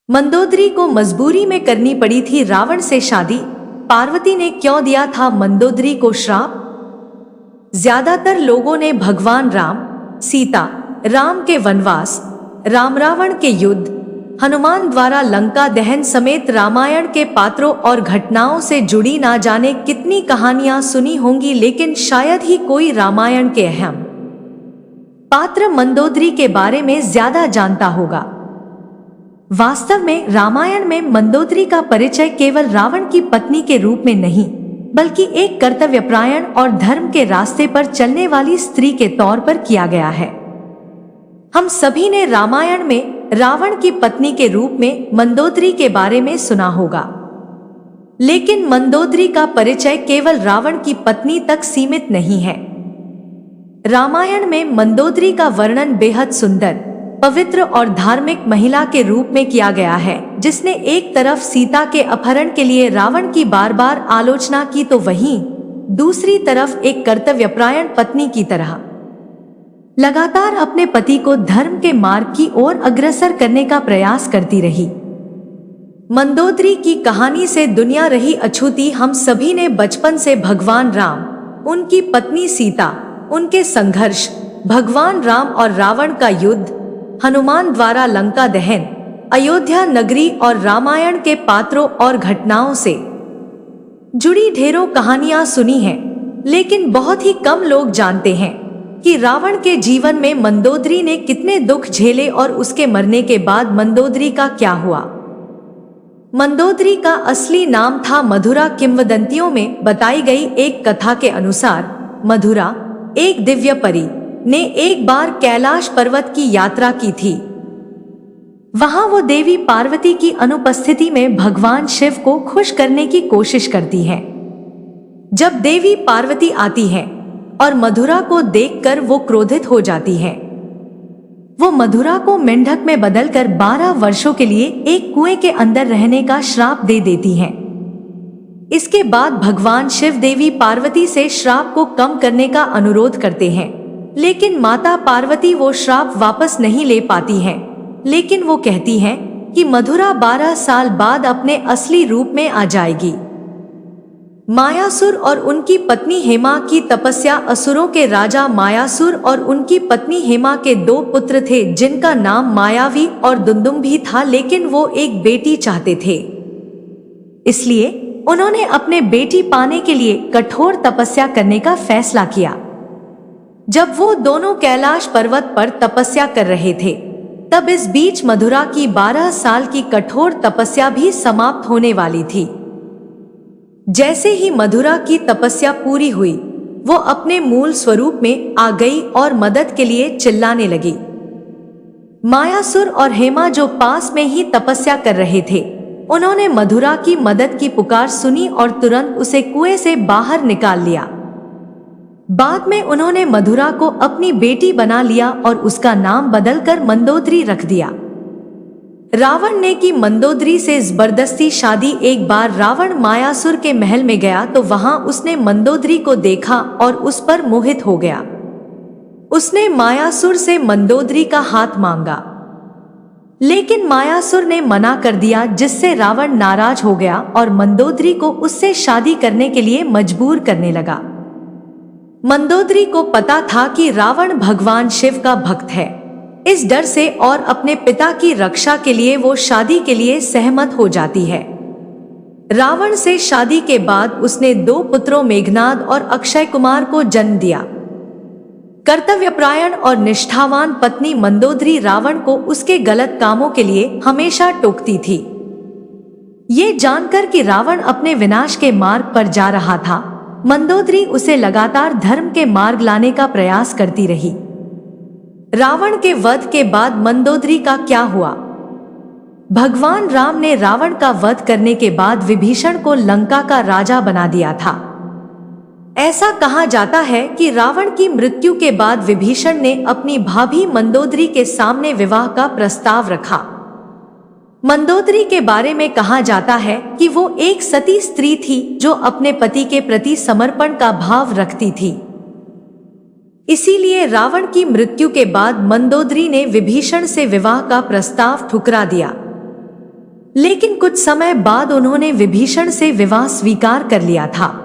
मंदोदरी को मजबूरी में करनी पड़ी थी रावण से शादी। पार्वती ने क्यों दिया था मंदोदरी को श्राप? ज्यादातर लोगों ने भगवान राम, सीता, राम के वनवास, राम रावण के युद्ध, हनुमान द्वारा लंका दहन समेत रामायण के पात्रों और घटनाओं से जुड़ी ना जाने कितनी कहानियां सुनी होंगी, लेकिन शायद ही कोई रामायण के अहम पात्र मंदोदरी के बारे में ज्यादा जानता होगा। वास्तव में रामायण में मंदोदरी का परिचय केवल रावण की पत्नी के रूप में नहीं, बल्कि एक कर्तव्यपरायण और धर्म के रास्ते पर चलने वाली स्त्री के तौर पर किया गया है। हम सभी ने रामायण में रावण की पत्नी के रूप में मंदोदरी के बारे में सुना होगा, लेकिन मंदोदरी का परिचय केवल रावण की पत्नी तक सीमित नहीं है। रामायण में मंदोदरी का वर्णन बेहद सुंदर, पवित्र और धार्मिक महिला के रूप में किया गया है, जिसने एक तरफ सीता के अपहरण के लिए रावण की बार बार आलोचना की, तो वहीं दूसरी तरफ एक कर्तव्यपरायण पत्नी की तरह लगातार अपने पति को धर्म के मार्ग की ओर अग्रसर करने का प्रयास करती रही। मंदोदरी की कहानी से दुनिया रही अछूती हम सभी ने बचपन से भगवान राम, उनकी पत्नी सीता, उनके संघर्ष, भगवान राम और रावण का युद्ध, हनुमान द्वारा लंका दहन, अयोध्या नगरी और रामायण के पात्रों और घटनाओं से जुड़ी ढेरों कहानियां सुनी हैं, लेकिन बहुत ही कम लोग जानते हैं कि रावण के जीवन में मंदोदरी ने कितने दुख झेले और उसके मरने के बाद मंदोदरी का क्या हुआ। मंदोदरी का असली नाम था मधुरा। किंवदंतियों में बताई गई एक कथा के अनुसार मधुरा, एक दिव्य परी, ने एक बार कैलाश पर्वत की यात्रा की थी। वहां वो देवी पार्वती की अनुपस्थिति में भगवान शिव को खुश करने की कोशिश करती है। जब देवी पार्वती आती है और मधुरा को देखकर वो क्रोधित हो जाती है। वो मधुरा को मेंढक में बदलकर 12 वर्षों के लिए एक कुएं के अंदर रहने का श्राप दे देती हैं। इसके बाद भगवान शिव देवी पार्वती से श्राप को कम करने का अनुरोध करते हैं, लेकिन माता पार्वती वो श्राप वापस नहीं ले पाती हैं। लेकिन वो कहती हैं कि मधुरा 12 साल बाद अपने असली रूप में आ जाएगी। मायासुर और उनकी पत्नी हेमा की तपस्या। असुरों के राजा मायासुर और उनकी पत्नी हेमा के 2 पुत्र थे, जिनका नाम मायावी और दुंदुम्भी था, लेकिन वो एक बेटी चाहते थे। इसलिए उन्होंने अपने बेटी पाने के लिए कठोर तपस्या करने का फैसला किया। जब वो दोनों कैलाश पर्वत पर तपस्या कर रहे थे, तब इस बीच मधुरा की 12 साल की कठोर तपस्या भी समाप्त होने वाली थी। जैसे ही मधुरा की तपस्या पूरी हुई, वो अपने मूल स्वरूप में आ गई और मदद के लिए चिल्लाने लगी। मायासुर और हेमा, जो पास में ही तपस्या कर रहे थे, उन्होंने मधुरा की मदद की पुकार सुनी और तुरंत उसे कुएं से बाहर निकाल लिया। बाद में उन्होंने मधुरा को अपनी बेटी बना लिया और उसका नाम बदलकर मंदोदरी रख दिया। रावण ने की मंदोदरी से जबरदस्ती शादी। एक बार रावण मायासुर के महल में गया तो वहां उसने मंदोदरी को देखा और उस पर मोहित हो गया। उसने मायासुर से मंदोदरी का हाथ मांगा, लेकिन मायासुर ने मना कर दिया, जिससे रावण नाराज हो गया और मंदोदरी को उससे शादी करने के लिए मजबूर करने लगा। मंदोदरी को पता था कि रावण भगवान शिव का भक्त है। इस डर से और अपने पिता की रक्षा के लिए वो शादी के लिए सहमत हो जाती है। रावण से शादी के बाद उसने 2 पुत्रों मेघनाद और अक्षय कुमार को जन्म दिया। कर्तव्यपरायण और निष्ठावान पत्नी मंदोदरी रावण को उसके गलत कामों के लिए हमेशा टोकती थी। ये जानकर कि रावण अपने विनाश के मार्ग पर जा रहा था, मंदोदरी उसे लगातार धर्म के मार्ग लाने का प्रयास करती रही। रावण के वध के बाद मंदोदरी का क्या हुआ? भगवान राम ने रावण का वध करने के बाद विभीषण को लंका का राजा बना दिया था। ऐसा कहा जाता है कि रावण की मृत्यु के बाद विभीषण ने अपनी भाभी मंदोदरी के सामने विवाह का प्रस्ताव रखा। मंदोदरी के बारे में कहा जाता है कि वो एक सती स्त्री थी जो अपने पति के प्रति समर्पण का भाव रखती थी। इसीलिए रावण की मृत्यु के बाद मंदोदरी ने विभीषण से विवाह का प्रस्ताव ठुकरा दिया। लेकिन कुछ समय बाद उन्होंने विभीषण से विवाह स्वीकार कर लिया था।